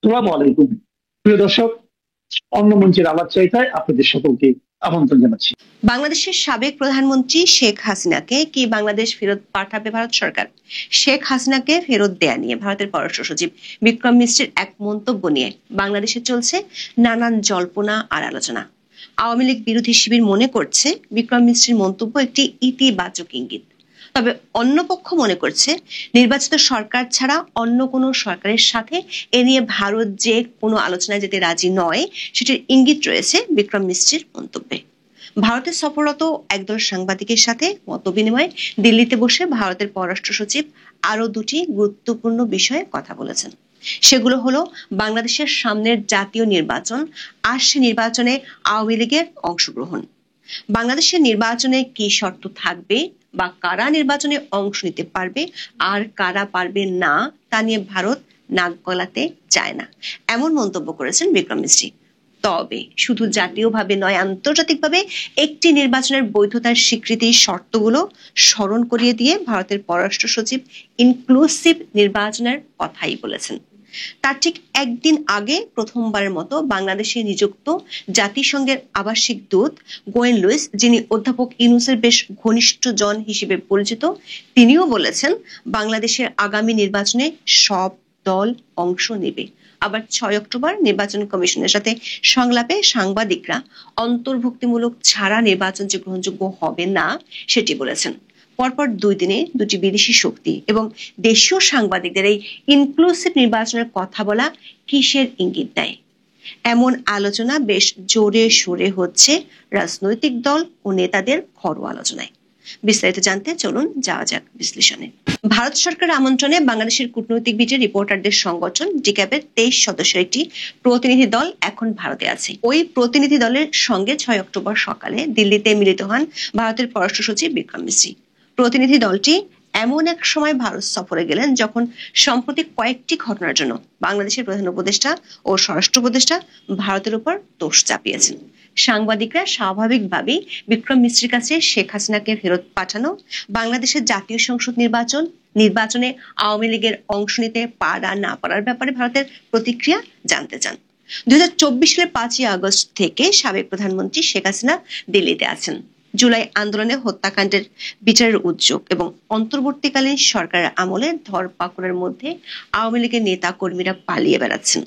আসসালামু আলাইকুম প্রিয় দর্শক, অন্য মঞ্চের আলাপ চাইতায় আপনাদের সকলকে আমন্ত্রণ জানাচ্ছি। বাংলাদেশের সাবেক প্রধানমন্ত্রী শেখ হাসিনাকে কি বাংলাদেশ ফেরত পাঠাবে ভারত সরকার? শেখ হাসিনাকে ফেরত দেয়া নিয়ে ভারতের পররাষ্ট্র সচিব বিক্রম মিশ্রের এক মন্তব্য নিয়ে বাংলাদেশে চলছে নানান জল্পনা আর আলোচনা। আওয়ামী লীগ বিরোধী শিবির মনে করছে বিক্রম মিশ্রের মন্তব্য একটি ইতিবাচক ইঙ্গিত। তবে অন্য পক্ষ মনে করছে নির্বাচিত সরকার ছাড়া অন্য কোনো সরকারের সাথে এ নিয়ে ভারত যে কোনো আলোচনায় যেতে রাজি নয় সেটির ইঙ্গিত রয়েছে বিক্রম মিশ্রের মন্তব্যে। ভারতে সফররত একদল সাংবাদিকের সাথে মতবিনিময়ে দিল্লিতে বসে ভারতের পররাষ্ট্র সচিব আরো দুটি গুরুত্বপূর্ণ বিষয়ে কথা বলেছেন। সেগুলো হলো বাংলাদেশের সামনের জাতীয় নির্বাচন আর সে নির্বাচনে আওয়ামী লীগের অংশগ্রহণ, বাংলাদেশের নির্বাচনে কি শর্ত থাকবে বা কারা নির্বাচনে অংশ নিতে পারবে আর কারা পারবে না তা নিয়ে ভারত নাক গলাতে চায় না, এমন মন্তব্য করেছেন বিক্রম মিশ্রি। তবে শুধু জাতীয়ভাবে নয়, আন্তর্জাতিকভাবে একটি নির্বাচনের বৈধতার স্বীকৃতির শর্তগুলো স্মরণ করিয়ে দিয়ে ভারতের পররাষ্ট্র সচিব ইনক্লুসিভ নির্বাচনের কথাই বলেছেন। তার ঠিক একদিন আগে প্রথমবারের মতো বাংলাদেশে নিযুক্ত জাতিসংঘের আবাসিক দূত গোয়েন লুইস, যিনি অধ্যাপক ইউনূসের বেশ ঘনিষ্ঠ জন হিসেবে পরিচিত, তিনিও বলেছেন বাংলাদেশের আগামী নির্বাচনে সব দল অংশ নেবে। আবার 6 অক্টোবর নির্বাচন কমিশনের সাথে সংলাপে সাংবাদিকরা অন্তর্ভুক্তিমূলক ছাড়া নির্বাচন যে গ্রহণযোগ্য হবে না সেটি বলেছেন। পরপর 2 দিনে দুটি বিদেশি শক্তি এবং দেশীয় সাংবাদিকদের এই ইনক্লুসিভ নির্বাচনের কথা বলা কিসের ইঙ্গিত দেয়? এমন আলোচনা বেশ জোরে সোরে হচ্ছে রাজনৈতিক দল ও নেতাদের ঘরোয়া আলোচনায়। বিস্তারিত জানতে চলুন যাওয়া যাক বিশ্লেষণে। ভারত সরকারের আমন্ত্রণে বাংলাদেশের কূটনৈতিক বিটের রিপোর্টারদের সংগঠন ডিক্যাবের 23 সদস্যের একটি প্রতিনিধি দল এখন ভারতে আছে। ওই প্রতিনিধি দলের সঙ্গে 6 অক্টোবর সকালে দিল্লিতে মিলিত হন ভারতের পররাষ্ট্র সচিব বিক্রম মিশ্রি। প্রতিনিধি দলটি এমন এক সময় ভারত সফরে গেলেন যখন সম্প্রতি কয়েকটি ঘটনার জন্য বাংলাদেশের প্রধান উপদেষ্টা ও স্বরাষ্ট্র উপদেষ্টা ভারতের উপর দোষ চাপিয়েছেন। সাংবাদিকরা স্বাভাবিকভাবেই বিক্রম মিশ্রির কাছে শেখ হাসিনাকে ফেরত পাঠানো, বাংলাদেশের জাতীয় সংসদ নির্বাচনে আওয়ামী লীগের অংশ নিতে পারা না পারার ব্যাপারে ভারতের প্রতিক্রিয়া জানতে চান। 2024 সালের 5ই আগস্ট থেকে সাবেক প্রধানমন্ত্রী শেখ হাসিনা দিল্লিতে আছেন। জুলাই আন্দোলনে হত্যাকাণ্ডের বিচারের উদ্যোগ এবং অন্তর্বর্তীকালীন সরকারের আমলে ধরপাকড়ের মধ্যে আওয়ামী লীগের নেতা কর্মীরা পালিয়ে বেড়াচ্ছেন।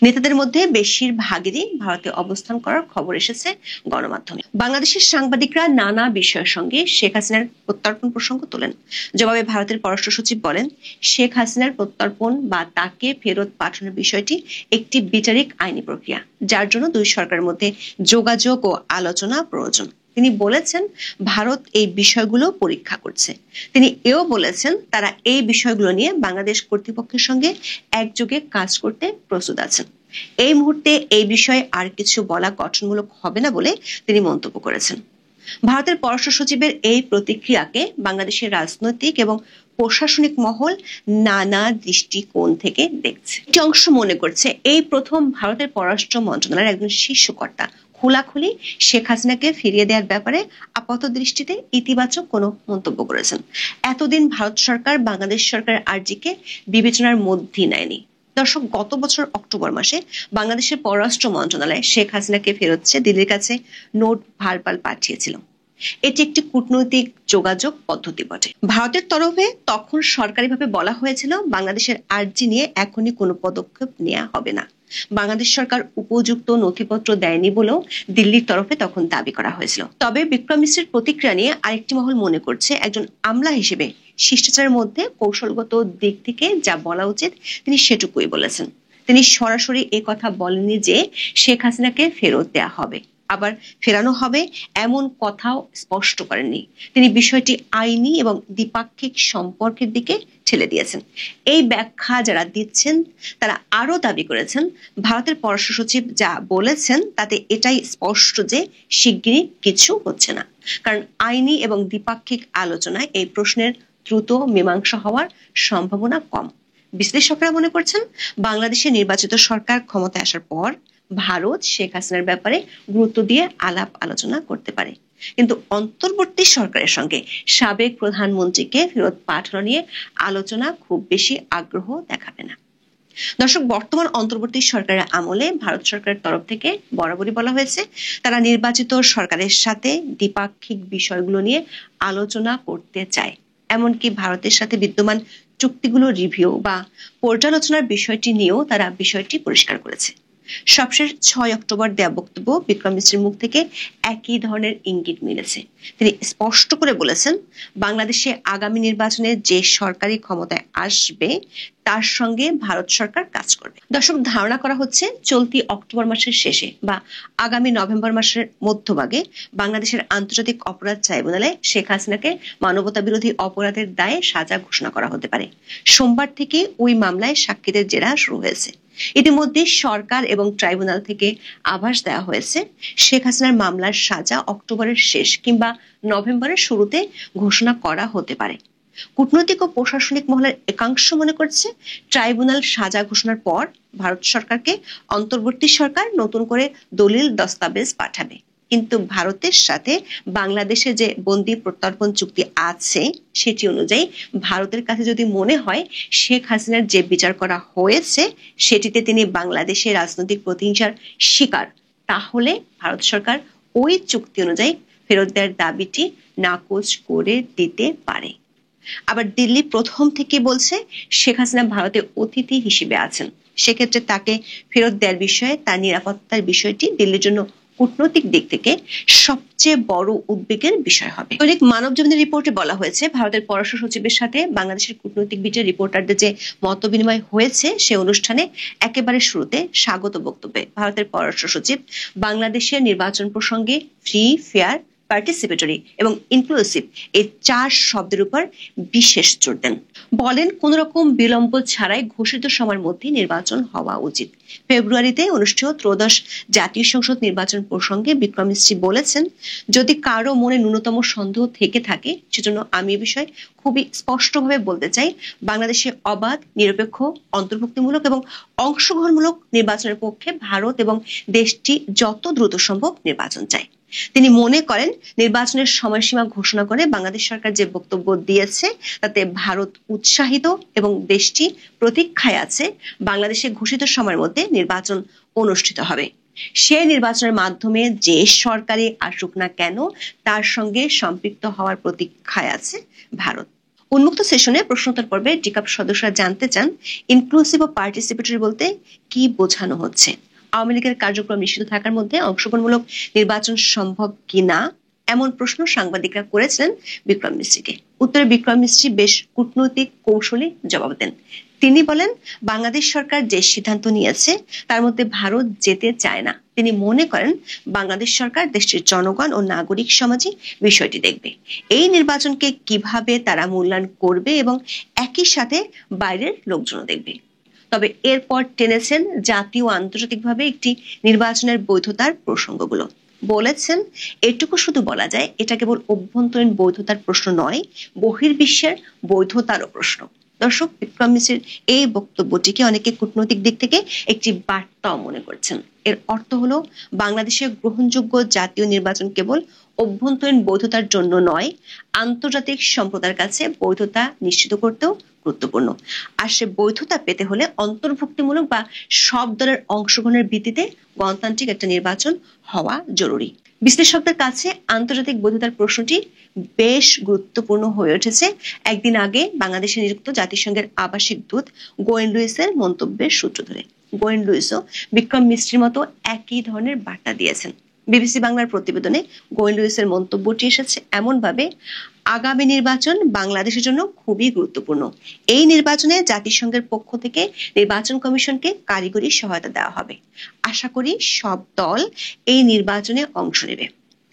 নেতাদের মধ্যে বেশিরভাগেরই ভারতে অবস্থান করার খবর এসেছে গণমাধ্যমে। বাংলাদেশের সাংবাদিকরা নানা বিষয়ের সঙ্গে শেখ হাসিনার প্রত্যর্পণ প্রসঙ্গ তোলেন। জবাবে ভারতের পররাষ্ট্র সচিব বলেন, শেখ হাসিনার প্রত্যর্পণ বা তাকে ফেরত পাঠানোর বিষয়টি একটি বিচারিক আইনি প্রক্রিয়া, যার জন্য দুই সরকারের মধ্যে যোগাযোগ ও আলোচনা প্রয়োজন। তিনি বলেছেন ভারত এই বিষয়গুলো পরীক্ষা করছে। তিনি এও বলেছেন তারা এই বিষয়গুলো নিয়ে বাংলাদেশ কর্তৃপক্ষের সঙ্গে একযোগে কাজ করতে প্রস্তুত আছেন। এই মুহূর্তে এই বিষয়ে আর কিছু বলা গঠনমূলক হবে না বলে তিনি মন্তব্য করেছেন। ভারতের পররাষ্ট্র সচিবের এই প্রতিক্রিয়াকে বাংলাদেশের রাজনৈতিক এবং প্রশাসনিক মহল নানা দৃষ্টিকোণ থেকে দেখছে। একটি অংশ মনে করছে এই প্রথম ভারতের পররাষ্ট্র মন্ত্রণালয়ের একজন শীর্ষকর্তা খোলাখুলি শেখ হাসিনাকে ফিরিয়ে দেওয়ার ব্যাপারে আপাত দৃষ্টিতে ইতিবাচক কোনো মন্তব্য করেছেন। এতদিন ভারত সরকার বাংলাদেশ সরকারের আর্জিকে বিবেচনার মধ্যে নেয়নি। দর্শক, গত বছর অক্টোবর মাসে বাংলাদেশের পররাষ্ট্র মন্ত্রণালয় শেখ হাসিনাকে ফেরত চেয়ে দিল্লির কাছে নোট ভারপাল পাঠিয়েছিল। এটি একটি কূটনৈতিক যোগাযোগ পদ্ধতি বটে। ভারতের তরফে তখন সরকারিভাবে বলা হয়েছিল বাংলাদেশের আর্জি নিয়ে এখনই কোনো পদক্ষেপ নেওয়া হবে না। বাংলাদেশ সরকার উপযুক্ত নথিপত্র দেয়নি বলেও দিল্লির তরফে তখন দাবি করা হয়েছিল। তবে বিক্রম মিশ্রের প্রতিক্রিয়া নিয়ে আরেকটি মহল মনে করছে একজন আমলা হিসেবে শিষ্টাচারের মধ্যে কৌশলগত দিক থেকে যা বলা উচিত তিনি সেটুকুই বলেছেন। তিনি সরাসরি এ কথা বলেননি যে শেখ হাসিনাকে ফেরত দেয়া হবে, আবার ফেরানো হবে এমন কথাও স্পষ্ট করেননি। তিনি বিষয়টি আইনি এবং দ্বিপাক্ষিক সম্পর্কের দিকে ঠেলে দিয়েছেন। এই ব্যাখ্যা যারা দিচ্ছেন তারা আরো দাবি করেছেন ভারতের পররাষ্ট্র সচিব যা বলেছেন তাতে এটাই স্পষ্ট যে শিগগিরই কিছু হচ্ছে না, কারণ আইনি এবং দ্বিপাক্ষিক আলোচনায় এই প্রশ্নের দ্রুত মীমাংসা হওয়ার সম্ভাবনা কম। বিশ্লেষকরা মনে করছেন বাংলাদেশে নির্বাচিত সরকার ক্ষমতায় আসার পর ভারত শেখ হাসিনার ব্যাপারে গুরুত্ব দিয়ে আলাপ আলোচনা করতে পারে, কিন্তু অন্তর্বর্তী সরকারের সঙ্গে সাবেক প্রধানমন্ত্রীকে ফেরত পাঠানো নিয়ে আলোচনা খুব বেশি আগ্রহ দেখাবে না। দর্শক, বর্তমান অন্তর্বর্তী সরকারের আমলে ভারত সরকারের তরফ থেকে বরাবরই বলা হয়েছে তারা নির্বাচিত সরকারের সাথে দ্বিপাক্ষিক বিষয়গুলো নিয়ে আলোচনা করতে চায়। এমনকি ভারতের সাথে বিদ্যমান চুক্তিগুলো রিভিউ বা পর্যালোচনার বিষয়টি নিয়েও তারা বিষয়টি পরিষ্কার করেছে। সবশেষ 6 অক্টোবর দেয়া বক্তব্য বিক্রম মিশ্রের মুখ থেকে একই ধরনের ইঙ্গিত মিলেছে। তিনি স্পষ্ট করে বলেছেন, বাংলাদেশে আগামী নির্বাচনে যে সরকারি ক্ষমতায় আসবে তার সঙ্গে ভারত সরকার কাজ করবে। দর্শক, ধারণা করা হচ্ছে চলতি অক্টোবর মাসের শেষে বা আগামী নভেম্বর মাসের মধ্যভাগে বাংলাদেশের আন্তর্জাতিক অপরাধ ট্রাইব্যুনালে শেখ হাসিনাকে মানবতা বিরোধী অপরাধের দায়ে সাজা ঘোষণা করা হতে পারে। সোমবার থেকে ওই মামলায় সাক্ষীদের জেরা শুরু হয়েছে। ইতিমধ্যে সরকার এবং ট্রাইব্যুনাল থেকে আভাস দেওয়া হয়েছে শেখ হাসিনার মামলার সাজা অক্টোবরের শেষ কিংবা নভেম্বরের শুরুতে ঘোষণা করা হতে পারে। কূটনৈতিক ও প্রশাসনিক মহলের একাংশ মনে করছে ট্রাইব্যুনাল সাজা ঘোষণার পর ভারত সরকারকে অন্তর্বর্তী সরকার নতুন করে দলিল দস্তাবেজ পাঠাবে। কিন্তু ভারতের সাথে বাংলাদেশে যে বন্দি প্রত্যর্পণ চুক্তি আছে সেটি অনুযায়ী ভারতের কাছে যদি মনে হয় শেখ হাসিনার যে বিচার করা হয়েছে সেটিতে তিনি বাংলাদেশের রাজনৈতিক প্রতিহিংসার শিকার, তাহলে ভারত সরকার ওই চুক্তি অনুযায়ী ফেরত দেওয়ার দাবিটি নাকচ করে দিতে পারে। আবার দিল্লি প্রথম থেকে বলছে শেখ হাসিনা ভারতে অতিথি হিসেবে আছেন, সেক্ষেত্রে তাকে ফেরত দেওয়ার বিষয়ে তার নিরাপত্তার বিষয়টি দিল্লির জন্য কূটনৈতিক দিক থেকে সবচেয়ে বড় উদ্বেগের বিষয় হবে। দৈনিক মানব জমিনের রিপোর্টে বলা হয়েছে ভারতের পররাষ্ট্র সচিবের সাথে বাংলাদেশের কূটনৈতিক বিটের রিপোর্টারদের যে মত বিনিময় হয়েছে সে অনুষ্ঠানে একেবারে শুরুতে স্বাগত বক্তব্যে ভারতের পররাষ্ট্র সচিব বাংলাদেশের নির্বাচন প্রসঙ্গে ফ্রি, ফেয়ার, পার্টিসিপেটরি এবং ইনক্লুসিভ এই 4 শব্দের উপর বিশেষ জোর দেন। বলেন, কোন রকম বিলম্ব ছাড়াই ঘোষিত সময়ের মধ্যে নির্বাচন হওয়া উচিত। ফেব্রুয়ারিতে অনুষ্ঠেয় ত্রয়োদশ জাতীয় সংসদ নির্বাচন প্রসঙ্গে বিক্রম মিশ্রি বলেছেন, যদি কারো মনে ন্যূনতম সন্দেহ থেকে থাকে সেজন্য আমি এই বিষয়ে খুবই স্পষ্টভাবে বলতে চাই, বাংলাদেশে অবাধ, নিরপেক্ষ, অন্তর্ভুক্তিমূলক এবং অংশগ্রহণমূলক নির্বাচনের পক্ষে ভারত এবং দেশটি যত দ্রুত সম্ভব নির্বাচন চায়। তিনি মনে করেন নির্বাচনের সময়সীমা ঘোষণা করে বাংলাদেশ সরকার যে বক্তব্য দিয়েছে তাতে ভারত উৎসাহিত এবং দেশটি প্রতীক্ষায় আছে বাংলাদেশে ঘোষিত সময়ের মধ্যে নির্বাচন অনুষ্ঠিত হবে। সে নির্বাচনের মাধ্যমে যে সরকারি আসুক না কেন তার সঙ্গে সম্পৃক্ত হওয়ার প্রতীক্ষায় আছে ভারত। উন্মুক্ত সেশনে প্রশ্নোত্তর পর্বে ডিকাপ সদস্যরা জানতে চান ইনক্লুসিভ ও পার্টিসিপেটরি বলতে কি বোঝানো হচ্ছে, আওয়ামী লীগের কার্যক্রম নিষিদ্ধ থাকার মধ্যে অংশগ্রহণমূলক নির্বাচন সম্ভব কিনা, এমন প্রশ্ন সাংবাদিকরা করেছিলেন বিক্রম মিশ্রিকে। উত্তরে বিক্রম মিশ্রি বেশ কূটনৈতিক কৌশলী জবাব দেন। তিনি বলেন, বাংলাদেশ সরকার যে সিদ্ধান্ত নিয়েছে তার মধ্যে ভারত যেতে চায় না। তিনি মনে করেন বাংলাদেশ সরকার দেশটির জনগণ ও নাগরিক সমাজই বিষয়টি দেখবে। এই নির্বাচনকে কিভাবে তারা মূল্যায়ন করবে এবং একই সাথে বাইরের লোকজনও দেখবে। তবে এরপর টেনেছেন জাতীয় ও আন্তর্জাতিকভাবে একটি নির্বাচনের বৈধতার প্রসঙ্গগুলো। বলেছেন, এটুকু শুধু বলা যায় এটা কেবল অভ্যন্তরীণ বৈধতার প্রশ্ন নয়, বহির্বিশ্বের বৈধতারও প্রশ্ন। দর্শক, বিক্রম মিশ্রের এই বক্তব্যটিকে অনেকে কূটনৈতিক দিক থেকে একটি বার্তাও মনে করছেন। এর অর্থ হলো বাংলাদেশের গ্রহণযোগ্য জাতীয় নির্বাচন কেবল অভ্যন্তরীণ বৈধতার জন্য নয়, আন্তর্জাতিক সম্প্রদায়ের কাছে বৈধতা নিশ্চিত করতেও গুরুত্বপূর্ণ। আর সে বৈধতা পেতে হলে অন্তর্ভুক্তিমূলক বা সব দলের অংশগ্রহণের ভিত্তিতে গণতান্ত্রিক একটা নির্বাচন হওয়া জরুরি। বিশ্লেষকদের কাছে আন্তর্জাতিক বৈধতার প্রশ্নটি বেশ গুরুত্বপূর্ণ হয়ে উঠেছে একদিন আগে বাংলাদেশে নিযুক্ত জাতিসংঘের আবাসিক দূত গোয়েন লুইসের মন্তব্যের সূত্র ধরে। গোয়েন লুইসও বিক্রম মিশ্রির মতো একই ধরনের বার্তা দিয়েছেন। বিবিসি বাংলার প্রতিবেদনে গোয়েন লুইসের মন্তব্যটি এসেছে এমন ভাবে, আগামী নির্বাচন বাংলাদেশের জন্য খুবই গুরুত্বপূর্ণ। এই নির্বাচনে জাতিসংঘের পক্ষ থেকে নির্বাচন কমিশনকে কারিগরি সহায়তা দেওয়া হবে। আশা করি সব দল এই নির্বাচনে অংশ নেবে।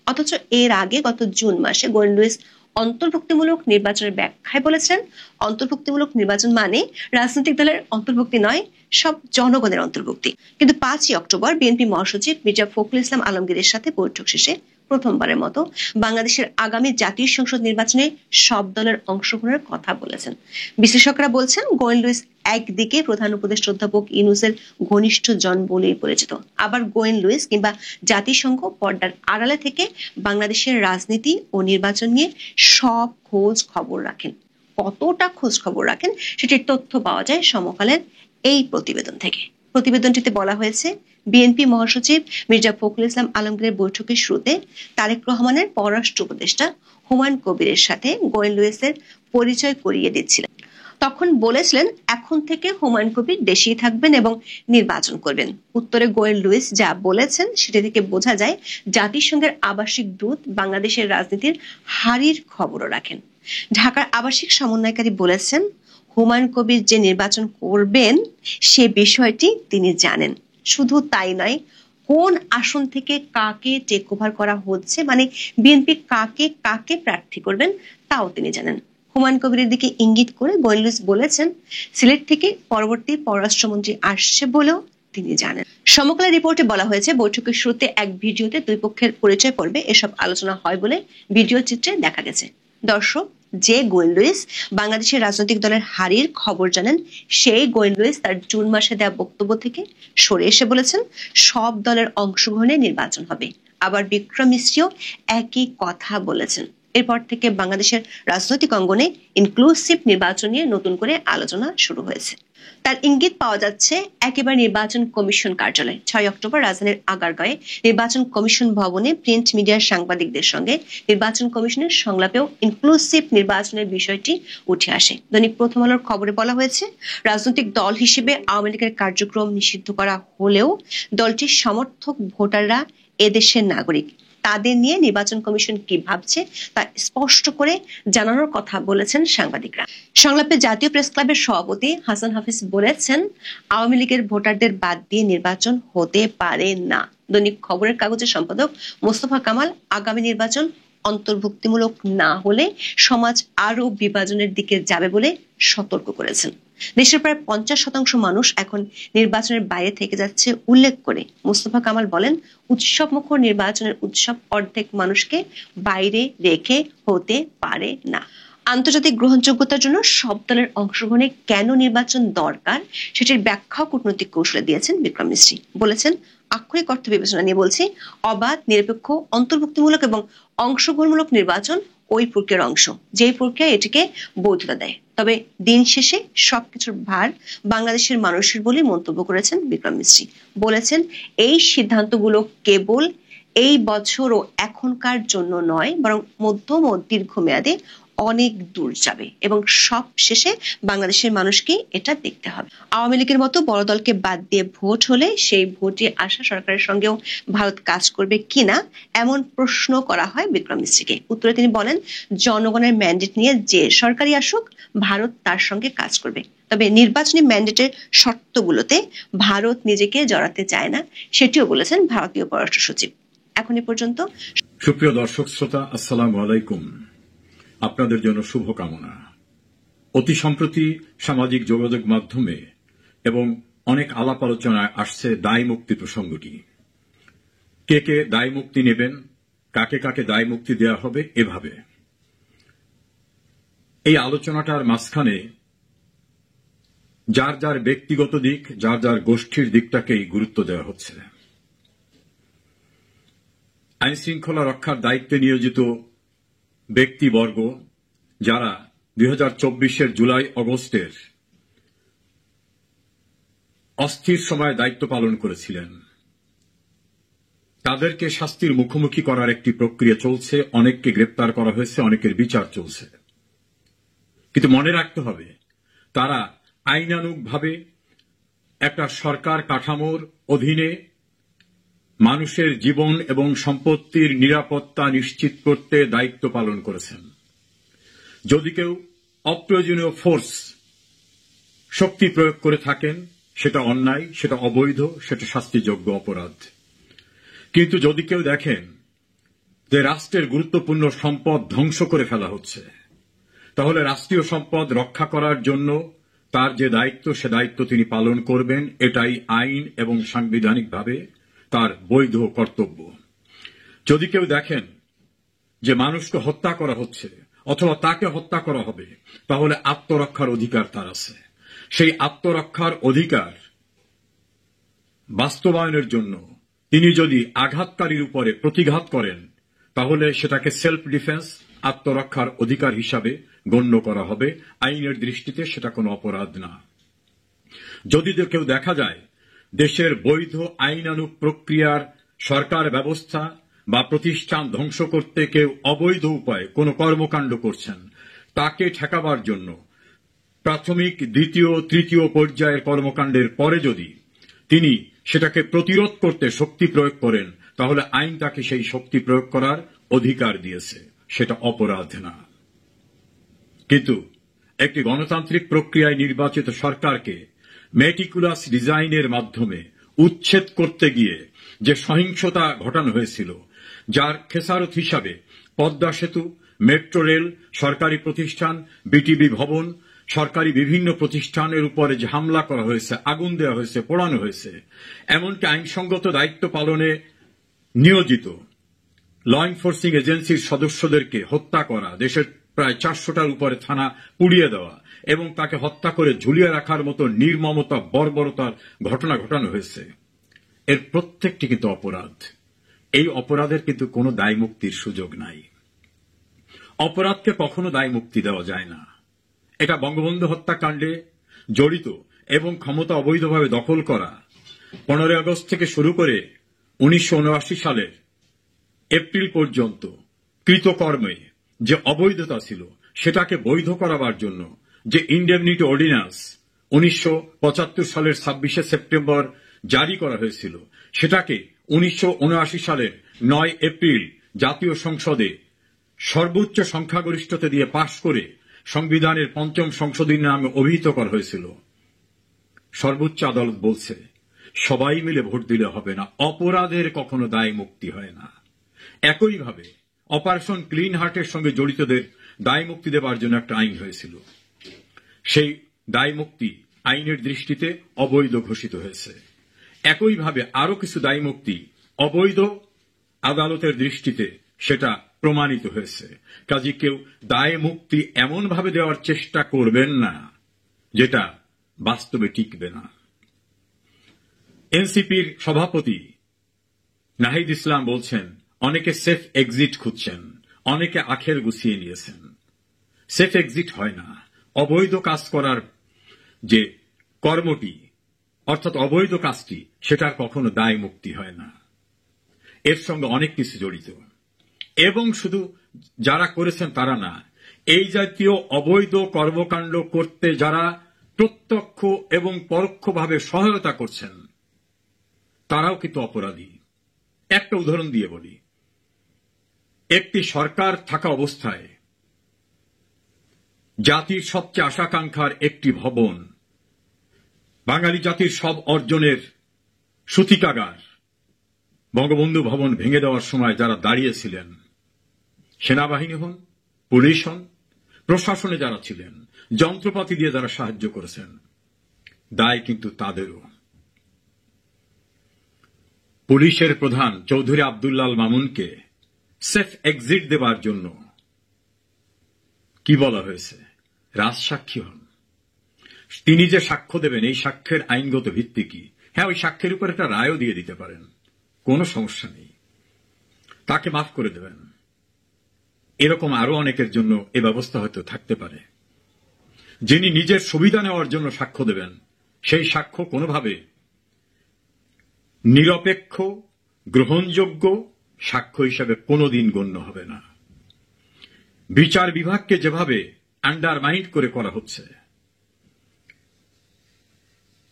অথচ এর আগে গত জুন মাসে গোয়েন লুইস অন্তর্ভুক্তিমূলক নির্বাচনের ব্যাখ্যায় বলেছেন, অন্তর্ভুক্তিমূলক নির্বাচন মানে রাজনৈতিক দলের অন্তর্ভুক্তি নয়, সব জনগণের অন্তর্ভুক্তি। কিন্তু 5 অক্টোবর বিএনপি মহাসচিব মির্জা ফখরুল ইসলাম আলমগীরের সাথে বৈঠক শেষে প্রথমবারের মতো বাংলাদেশের আগামী জাতীয় সংসদ নির্বাচনে সব দলের অংশগ্রহণের কথা বলেছেন। বিশ্লেষকরা বলছেন, গোয়েন লুইস একদিকে প্রধান উপদেষ্টা অধ্যাপক ইউনূসের ঘনিষ্ঠ জন বলেই পরিচিত, আবার গোয়েন লুইস কিংবা জাতিসংঘ পর্দার আড়ালে থেকে বাংলাদেশের রাজনীতি ও নির্বাচন নিয়ে সব খোঁজ খবর রাখেন। কতটা খোঁজ খবর রাখেন সেটির তথ্য পাওয়া যায় সমকালের এই প্রতিবেদন থেকে। প্রতিবেদনটিতে বলা হয়েছে, বিএনপি মহাসচিব মির্জা ফখরুল ইসলাম আলমগীরের বৈঠকের শুরুতে তারেক রহমানের পররাষ্ট্র উপদেষ্টা হুমায়ুন কবিরের সাথে গোয়েন লুইসের পরিচয় করিয়ে দিচ্ছিলেন। তখন বলেছিলেন এখন থেকে হুমায়ুন কবির দেশেই থাকবেন এবং নির্বাচন করবেন। উত্তরে গোয়েন লুইস যা বলেছেন সেটি থেকে বোঝা যায় জাতিসংঘের আবাসিক দূত বাংলাদেশের রাজনীতির হারির খবরও রাখেন। ঢাকার আবাসিক সমন্বয়কারী বলেছেন, হুমায়ুন কবির যে নির্বাচন করবেন সে বিষয়টি তিনি জানেন। শুধু তাই নয়, কোন আসন থেকে কাকে টেক ওভার করা হচ্ছে, মানে বিএনপি কাকে কাকে প্রার্থী করবেন তাও তিনি জানেন। হুমায়ুন কবিরের দিকে ইঙ্গিত করে গোয়েন লুইস বলেছেন, সিলেট থেকে পরবর্তী পররাষ্ট্রমন্ত্রী আসছে বলেও তিনি জানেন। সমকাল রিপোর্টে বলা হয়েছে, বৈঠকের শুরুতে এক ভিডিওতে দুই পক্ষের পরিচয় পর্বে এসব আলোচনা হয় বলে ভিডিও চিত্রে দেখা গেছে। দর্শক, যে গোয়েন লুইস বাংলাদেশের রাজনৈতিক দলের হারির খবর জানেন, সেই গোয়েন লুইস তার জুন মাসে দেওয়া বক্তব্য থেকে সরে এসে বলেছেন সব দলের অংশগ্রহণে নির্বাচন হবে। আবার বিক্রম মিশ্রিও একই কথা বলেছেন। এরপর থেকে বাংলাদেশের রাজনৈতিক অঙ্গনে ইনক্লুসিভ নির্বাচন নিয়ে নতুন করে আলোচনা শুরু হয়েছে। তার ইঙ্গিত পাওয়া যাচ্ছে একেবারে নির্বাচন কমিশন কার্যালয়ে। 6 অক্টোবর রাজধানীর আগারগাঁয়ে নির্বাচন কমিশন ভবনে প্রিন্ট মিডিয়ার সাংবাদিকদের সঙ্গে নির্বাচন কমিশনের সংলাপেও ইনক্লুসিভ নির্বাচনের বিষয়টি উঠে আসে। দৈনিক প্রথম আলোর খবরে বলা হয়েছে, রাজনৈতিক দল হিসেবে আওয়ামী লীগের কার্যক্রম নিষিদ্ধ করা হলেও দলটির সমর্থক ভোটাররা এদেশের নাগরিক। তাদের নিয়ে নির্বাচন কমিশন কি ভাবছে তা স্পষ্ট করে জানানোর কথা বলেছেন সাংবাদিকরা। সংলাপে জাতীয় প্রেস ক্লাবের সভাপতি হাসান হাফিজ বলেছেন, আওয়ামী লীগের ভোটারদের বাদ দিয়ে নির্বাচন হতে পারে না। দৈনিক খবরের কাগজের সম্পাদক মোস্তফা কামাল আগামী নির্বাচন অন্তর্ভুক্তিমূলক না হলে সমাজ আরো বিভাজনের দিকে যাবে বলে সতর্ক করেছেন। দেশের প্রায় 50% মানুষ এখন নির্বাচনের বাইরে থেকে যাচ্ছে উল্লেখ করে মোস্তফা কামাল বলেন, উৎসবমুখর নির্বাচনের উৎসব অর্ধেক মানুষকে বাইরে রেখে হতে পারে না। আন্তর্জাতিক গ্রহণযোগ্যতার জন্য সব দলের অংশগ্রহণে কেন নির্বাচন দরকার সেটির ব্যাখ্যা কূটনৈতিক কৌশলে দিয়েছেন বিক্রম মিশ্রি। বলেছেন, আক্ষরিক অর্থ বিবেচনা নিয়ে বলছি, অবাধ, নিরপেক্ষ, অন্তর্ভুক্তিমূলক এবং অংশগ্রহণমূলক নির্বাচন ওই প্রক্রিয়ার অংশ, যেই প্রক্রিয়া এটিকে বৈধতা দেয়। তবে দিন শেষে সবকিছুর ভার বাংলাদেশের মানুষের বলে মন্তব্য করেছেন বিক্রম মিশ্রি। বলেছেন, এই সিদ্ধান্তগুলো কেবল এই বছর ও এখনকার জন্য নয়, বরং মধ্যম ও দীর্ঘমেয়াদে অনেক দূর যাবে এবং সব শেষে বাংলাদেশের মানুষকে এটা দেখতে হবে। আওয়ামী লীগের মতো বড় দলকে বাদ দিয়ে ভোট হলে সেই ভোটে আসা সরকারের সঙ্গেও ভারত কাজ করবে কিনা এমন প্রশ্ন করা হয় বিক্রম মিশ্রিকে। উত্তরে তিনি বলেন, জনগণের ম্যান্ডেট নিয়ে যে সরকারই আসুক ভারত তার সঙ্গে কাজ করবে, তবে নির্বাচনী ম্যান্ডেটের শর্তগুলোতে ভারত নিজেকে জড়াতে চায় না, সেটিও বলেছেন ভারতীয় পররাষ্ট্র সচিব। এখন এ পর্যন্ত। সুপ্রিয় দর্শক শ্রোতা, আসসালামু আলাইকুম। আপনাদের জন্য শুভকামনা। অতি সম্প্রতি সামাজিক যোগাযোগ মাধ্যমে এবং অনেক আলাপ আলোচনায় আসছে দায় মুক্তি প্রসঙ্গটি। কে কে দায় মুক্তি নেবেন, কাকে কাকে দায় মুক্তি দেওয়া হবে, এভাবে এই আলোচনাটার মাঝখানে যার যার ব্যক্তিগত দিক, যার যার গোষ্ঠীর দিকটাকেই গুরুত্ব দেওয়া হচ্ছে। আইন শৃঙ্খলা রক্ষার দায়িত্বে নিয়োজিত ব্যক্তিবর্গ যারা 2024-এর জুলাই অগস্টের অস্থির সময়ে দায়িত্ব পালন করেছিলেন, তাদেরকে শাস্তির মুখোমুখি করার একটি প্রক্রিয়া চলছে। অনেককে গ্রেপ্তার করা হয়েছে, অনেকের বিচার চলছে। কিন্তু মনে রাখতে হবে, তারা আইনানুগভাবে একটা সরকার কাঠামোর অধীনে মানুষের জীবন এবং সম্পত্তির নিরাপত্তা নিশ্চিত করতে দায়িত্ব পালন করেছেন। যদি কেউ অপ্রয়োজনীয় ফোর্স, শক্তি প্রয়োগ করে থাকেন, সেটা অন্যায়, সেটা অবৈধ, সেটা শাস্তিযোগ্য অপরাধ। কিন্তু যদি কেউ দেখেন যে রাষ্ট্রের গুরুত্বপূর্ণ সম্পদ ধ্বংস করে ফেলা হচ্ছে, তাহলে রাষ্ট্রীয় সম্পদ রক্ষা করার জন্য তার যে দায়িত্ব, সে দায়িত্ব তিনি পালন করবেন। এটাই আইন এবং সাংবিধানিকভাবে তার বৈধ কর্তব্য। যদি কেউ দেখেন যে মানুষকে হত্যা করা হচ্ছে অথবা তাকে হত্যা করা হবে, তাহলে আত্মরক্ষার অধিকার তার আছে। সেই আত্মরক্ষার অধিকার বাস্তবায়নের জন্য তিনি যদি আঘাতকারীর উপরে প্রতিঘাত করেন, তাহলে সেটাকে সেলফ ডিফেন্স, আত্মরক্ষার অধিকার হিসাবে গণ্য করা হবে। আইনের দৃষ্টিতে সেটা কোনো অপরাধ না। যদি কেউ দেখা যায় দেশের বৈধ আইনানুগ প্রক্রিয়ার সরকার ব্যবস্থা বা প্রতিষ্ঠান ধ্বংস করতে কেউ অবৈধ উপায়ে কোনো কর্মকাণ্ড করছেন, তাকে ঠেকাবার জন্য প্রাথমিক, দ্বিতীয়, তৃতীয় পর্যায়ের কর্মকাণ্ডের পরে যদি তিনি সেটাকে প্রতিরোধ করতে শক্তি প্রয়োগ করেন, তাহলে আইন তাকে সেই শক্তি প্রয়োগ করার অধিকার দিয়েছে, সেটা অপরাধ না। কিন্তু একটি গণতান্ত্রিক প্রক্রিয়ায় নির্বাচিত সরকারকে মেটিকুলাস ডিজাইনের মাধ্যমে উচ্ছেদ করতে গিয়ে যে সহিংসতা ঘটানো হয়েছিল, যার খেসারত হিসাবে পদ্মা সেতু, মেট্রো রেল, সরকারি প্রতিষ্ঠান, বিটিবি ভবন, সরকারি বিভিন্ন প্রতিষ্ঠানের উপরে যে হামলা করা হয়েছে, আগুন দেওয়া হয়েছে, পোড়ানো হয়েছে, এমনকি আইনসঙ্গত দায়িত্ব পালনে নিয়োজিত ল এনফোর্সিং এজেন্সির সদস্যদেরকে হত্যা করা, দেশের প্রায় 400টার উপরে থানা পুড়িয়ে দেওয়া এবং তাকে হত্যা করে ঝুলিয়ে রাখার মতো নির্মমতা, বর্বরতার ঘটনা ঘটানো হয়েছে। এর প্রত্যেকটি কিন্তু অপরাধ। এই অপরাধের কিন্তু কোনো দায় মুক্তির সুযোগ নাই। অপরাধকে কখনো দায় মুক্তি দেওয়া যায় না। এটা বঙ্গবন্ধু হত্যাকাণ্ডে জড়িত এবং ক্ষমতা অবৈধভাবে দখল করা 15 আগস্ট থেকে শুরু করে 1979 সালের এপ্রিল পর্যন্ত কৃতকর্মে যে অবৈধতা ছিল, সেটাকে বৈধ করাবার জন্য যে ইন্ডেমনিটি অর্ডিন্যান্স 1975 সালের 26শে সেপ্টেম্বর জারি করা হয়েছিল, সেটাকে 1979 সালের 9 এপ্রিল জাতীয় সংসদে সর্বোচ্চ সংখ্যাগরিষ্ঠতা দিয়ে পাশ করে সংবিধানের 5ম সংশোধনী নামে অভিহিত করা হয়েছিল। সর্বোচ্চ আদালত বলছে সবাই মিলে ভোট দিলে হবে না, অপরাধের কখনো দায় মুক্তি হয় না। একইভাবে অপারেশন ক্লিন হার্টের সঙ্গে জড়িতদের দায় মুক্তি দেবার জন্য একটা আইন হয়েছিল। সেই দায় মুক্তি আইনের দৃষ্টিতে অবৈধ ঘোষিত হয়েছে। একইভাবে আরো কিছু দায় মুক্তি অবৈধ আদালতের দৃষ্টিতে সেটা প্রমাণিত হয়েছে। কাজে কেউ দায় মুক্তি এমনভাবে দেওয়ার চেষ্টা করবেন না যেটা বাস্তবে টিকবে না। এনসিপির সভাপতি নাহিদ ইসলাম বলছেন অনেকে সেফ এক্সিট খুঁজছেন, অনেকে আখের গুছিয়ে নিয়েছেন। সেফ এক্সিট হয় না। অবৈধ কাজ করার যে কর্মটি, অর্থাৎ অবৈধ কাজটি, সেটার কখনো দায় মুক্তি হয় না। এর সঙ্গে অনেক কিছু জড়িত। এবং শুধু যারা করেছেন তারা না, এই জাতীয় অবৈধ কর্মকাণ্ড করতে যারা প্রত্যক্ষ এবং পরোক্ষভাবে সহায়তা করছেন, তারাও কিন্তু অপরাধী। একটা উদাহরণ দিয়ে বলি, একটি সরকার থাকা অবস্থায় জাতির সবচেয়ে আশাকাঙ্ক্ষার একটি ভবন, বাঙালি জাতির সব অর্জনের সূতিকাগার বঙ্গবন্ধু ভবন ভেঙে দেওয়ার সময় যারা দাঁড়িয়েছিলেন, সেনাবাহিনী হন, পুলিশ হন, প্রশাসনে যারা ছিলেন, যন্ত্রপাতি দিয়ে যারা সাহায্য করেছেন, দায় কিন্তু তাদেরও। পুলিশের প্রধান চৌধুরী আব্দুল্লাল মামুনকে সেফ এক্সিট দেবার জন্য কি বলা হয়েছে? রাজসাক্ষী হন। তিনি যে সাক্ষ্য দেবেন, এই সাক্ষ্যের আইনগত ভিত্তি কি? হ্যাঁ, ওই সাক্ষ্যের উপর একটা রায়ও দিয়ে দিতে পারেন, কোনো সমস্যা নেই, তাকে মাফ করে দেবেন। এরকম আরো অনেকের জন্য এ ব্যবস্থা হয়তো থাকতে পারে। যিনি নিজের সুবিধা নেওয়ার জন্য সাক্ষ্য দেবেন, সেই সাক্ষ্য কোনোভাবে নিরপেক্ষ, গ্রহণযোগ্য সাক্ষ্য হিসাবে কোনোদিন গণ্য হবে না। বিচার বিভাগকে যেভাবে আন্ডারমাইন্ড করে করা হচ্ছে,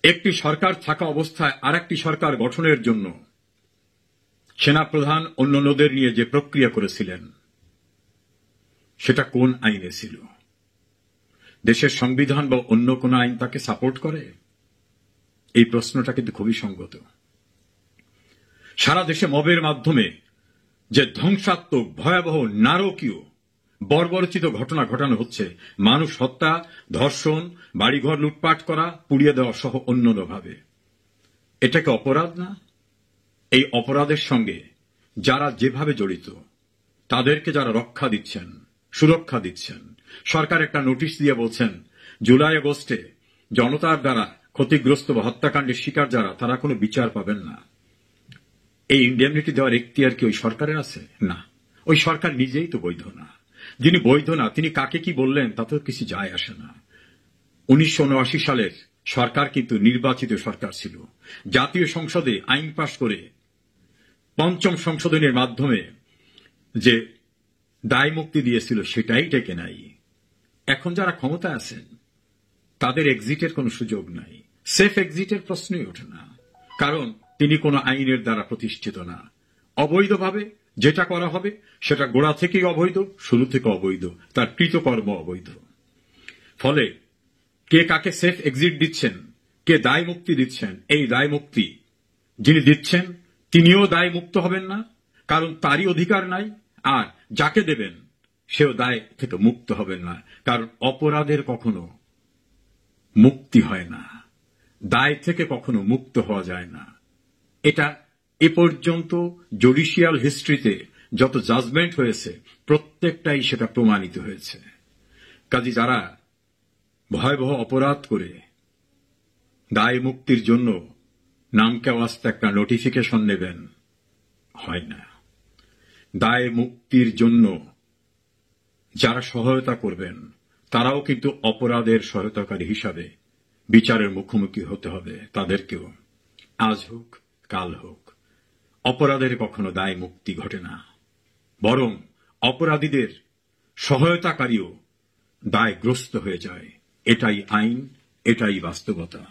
একটি সরকার থাকা অবস্থায় আরেকটি সরকার গঠনের জন্য সেনাপ্রধান অন্যান্যদের নিয়ে যে প্রক্রিয়া করেছিলেন, সেটা কোন আইনে ছিল? দেশের সংবিধান বা অন্য কোন আইন তাকে সাপোর্ট করে? এই প্রশ্নটা কিন্তু খুবই সঙ্গত। সারা দেশে মবের মাধ্যমে যে ধ্বংসাত্মক, ভয়াবহ, নারকীয়, বর্বরচিত ঘটনা ঘটানো হচ্ছে, মানুষ হত্যা, ধর্ষণ, বাড়িঘর লুটপাট করা, পুড়িয়ে দেওয়া সহ অন্যান্যভাবে, এটাকে অপরাধ না? এই অপরাধের সঙ্গে যারা যেভাবে জড়িত, তাদেরকে যারা রক্ষা দিচ্ছেন, সুরক্ষা দিচ্ছেন, সরকার একটা নোটিশ দিয়ে বলছেন জুলাই আগস্টে জনতার দ্বারা ক্ষতিগ্রস্ত বা হত্যাকাণ্ডের শিকার যারা, তারা কোনো বিচার পাবেন না। এই ইন্ডেমনিটি দেওয়ার এখতিয়ার কি ওই সরকারের আছে? না, ওই সরকার নিজেই তো বৈধ না। যিনি বৈধ না, তিনি কাকে কি বললেন তাতেও কিছু যায় আসে না। 1979 সালের সরকার কিন্তু নির্বাচিত সরকার ছিল। জাতীয় সংসদে আইন পাশ করে পঞ্চম সংশোধনের মাধ্যমে যে দায় মুক্তি দিয়েছিল সেটাই টেকে নাই। এখন যারা ক্ষমতা আছেন তাদের এক্সিটের কোনো সুযোগ নাই, সেফ এক্সিটের প্রশ্নই ওঠে না, কারণ তিনি কোনো আইনের দ্বারা প্রতিষ্ঠিত না। অবৈধভাবে যেটা করা হবে সেটা গোড়া থেকেই অবৈধ, শুরু থেকে অবৈধ, তার কৃতকর্ম অবৈধ। ফলে কে কাকে সেফ এক্সিট দিচ্ছেন, কে দায় মুক্তি দিচ্ছেন, এই দায় মুক্তি যিনি দিচ্ছেন তিনিও দায় মুক্ত হবেন না, কারণ তারই অধিকার নাই, আর যাকে দেবেন সেও দায় থেকে মুক্ত হবেন না, কারণ অপরাধের কখনো মুক্তি হয় না, দায় থেকে কখনো মুক্ত হওয়া যায় না। এটা এ পর্যন্ত জুডিশিয়াল হিস্ট্রিতে যত জাজমেন্ট হয়েছে প্রত্যেকটাই সেটা প্রমাণিত হয়েছে। কাজে যারা ভয়াবহ অপরাধ করে দায় মুক্তির জন্য নামকে ওয়াস্তে একটা নোটিফিকেশন নেবেন, হয় না। দায় মুক্তির জন্য যারা সহায়তা করবেন তারাও কিন্তু অপরাধের সহায়তাকারী হিসাবে বিচারের মুখোমুখি হতে হবে তাদেরকেও। আজ হোক কাল হোক, অপরাধের কখনো দায় মুক্তি ঘটে না, বরং অপরাধীদের সহায়তাকারীও দায়গ্রস্ত হয়ে যায়। এটাই আইন, এটাই বাস্তবতা।